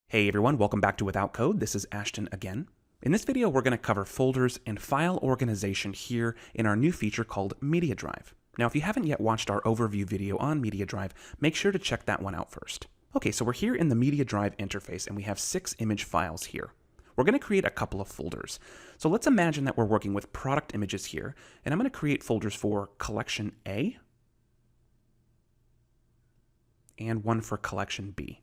Hey everyone, welcome back to Without Code. This is Ashton again. In this video, we're going to cover folders and file organization here in our new feature called Media Drive. Now, if you haven't yet watched our overview video on Media Drive, make sure to check that one out first. Okay, so we're here in the Media Drive interface and we have 6 image files here. We're going to create a couple of folders. So let's imagine that we're working with product images here, and I'm going to create folders for Collection A and one for Collection B.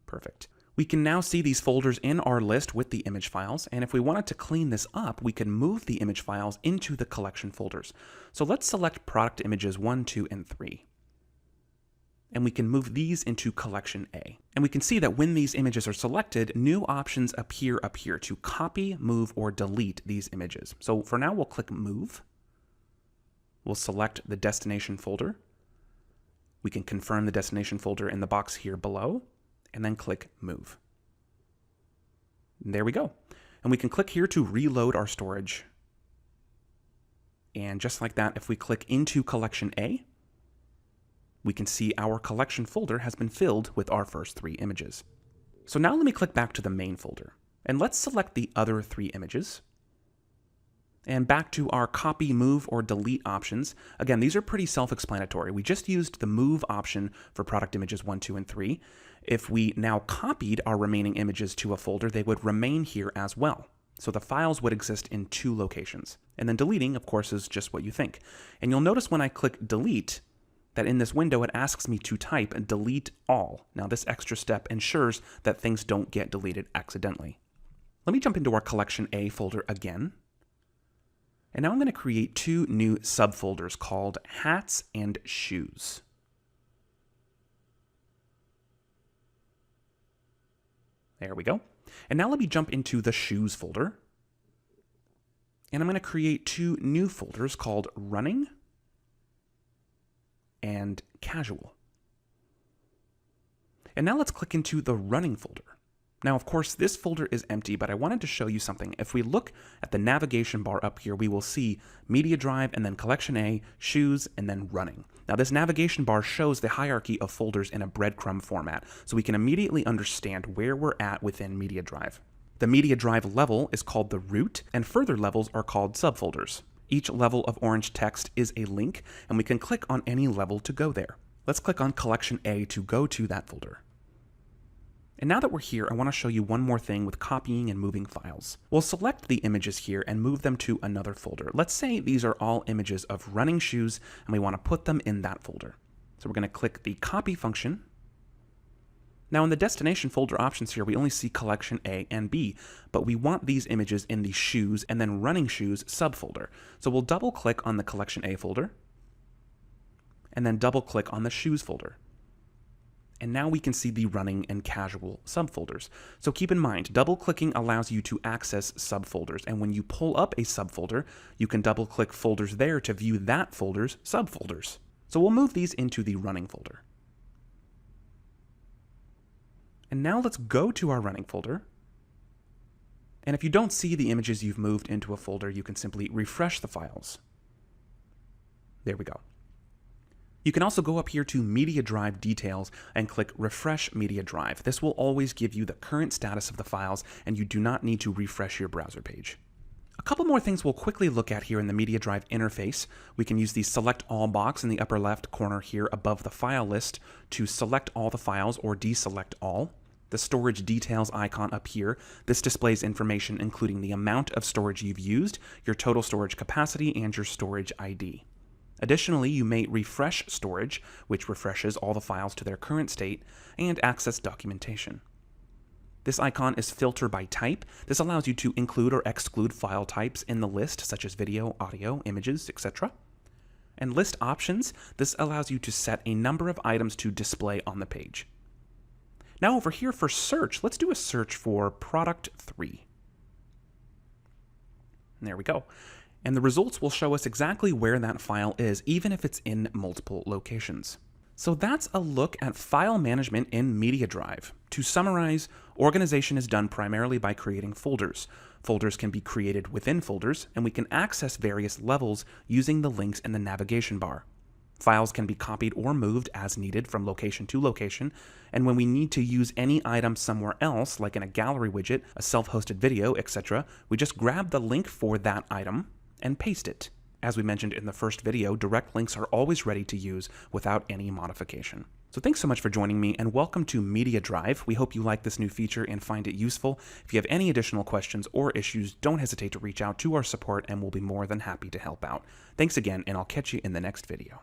Perfect. We can now see these folders in our list with the image files, and if we wanted to clean this up, we can move the image files into the collection folders. So let's select product images 1, 2, and 3. And we can move these into collection A. And we can see that when these images are selected, new options appear up here to copy, move, or delete these images. So for now, we'll click Move. We'll select the destination folder. We can confirm the destination folder in the box here below, and then click Move. And there we go. And we can click here to reload our storage. And just like that, if we click into Collection A, we can see our collection folder has been filled with our first 3 images. So now let me click back to the main folder, and let's select the other 3 images. And back to our copy, move, or delete options. Again, these are pretty self-explanatory. We just used the move option for product images 1, 2, and 3. If we now copied our remaining images to a folder, they would remain here as well. So the files would exist in 2 locations. And then deleting, of course, is just what you think. And you'll notice when I click delete, that in this window it asks me to type delete all. Now this extra step ensures that things don't get deleted accidentally. Let me jump into our Collection A folder again. And now I'm going to create 2 new subfolders called Hats and Shoes. There we go. And now let me jump into the Shoes folder. And I'm going to create 2 new folders called Running and Casual. And now let's click into the Running folder. Now, of course, this folder is empty, but I wanted to show you something. If we look at the navigation bar up here, we will see Media Drive and then Collection A, Shoes, and then Running. Now, this navigation bar shows the hierarchy of folders in a breadcrumb format, so we can immediately understand where we're at within Media Drive. The Media Drive level is called the root, and further levels are called subfolders. Each level of orange text is a link, and we can click on any level to go there. Let's click on Collection A to go to that folder. And now that we're here, I want to show you one more thing with copying and moving files. We'll select the images here and move them to another folder. Let's say these are all images of running shoes, and we want to put them in that folder. So we're going to click the copy function. Now in the destination folder options here, we only see Collection A and B, but we want these images in the shoes and then running shoes subfolder. So we'll double click on the Collection A folder, and then double click on the shoes folder. And now we can see the running and casual subfolders. So keep in mind, double-clicking allows you to access subfolders, and when you pull up a subfolder, you can double-click folders there to view that folder's subfolders. So we'll move these into the running folder. And now let's go to our running folder. And if you don't see the images you've moved into a folder, you can simply refresh the files. There we go. You can also go up here to Media Drive Details and click Refresh Media Drive. This will always give you the current status of the files, and you do not need to refresh your browser page. A couple more things we'll quickly look at here in the Media Drive interface. We can use the Select All box in the upper left corner here above the file list to select all the files or deselect all. The Storage Details icon up here, this displays information including the amount of storage you've used, your total storage capacity, and your storage ID. Additionally, you may refresh storage, which refreshes all the files to their current state, and access documentation. This icon is filter by type. This allows you to include or exclude file types in the list, such as video, audio, images, etc. And list options, this allows you to set a number of items to display on the page. Now over here for search, let's do a search for product 3. And there we go. And the results will show us exactly where that file is, even if it's in multiple locations. So that's a look at file management in Media Drive. To summarize, organization is done primarily by creating folders. Folders can be created within folders, and we can access various levels using the links in the navigation bar. Files can be copied or moved as needed from location to location, and when we need to use any item somewhere else, like in a gallery widget, a self-hosted video, etc., we just grab the link for that item and paste it. As we mentioned in the first video, direct links are always ready to use without any modification. So thanks so much for joining me, and welcome to Media Drive. We hope you like this new feature and find it useful. If you have any additional questions or issues, don't hesitate to reach out to our support and we'll be more than happy to help out. Thanks again, and I'll catch you in the next video.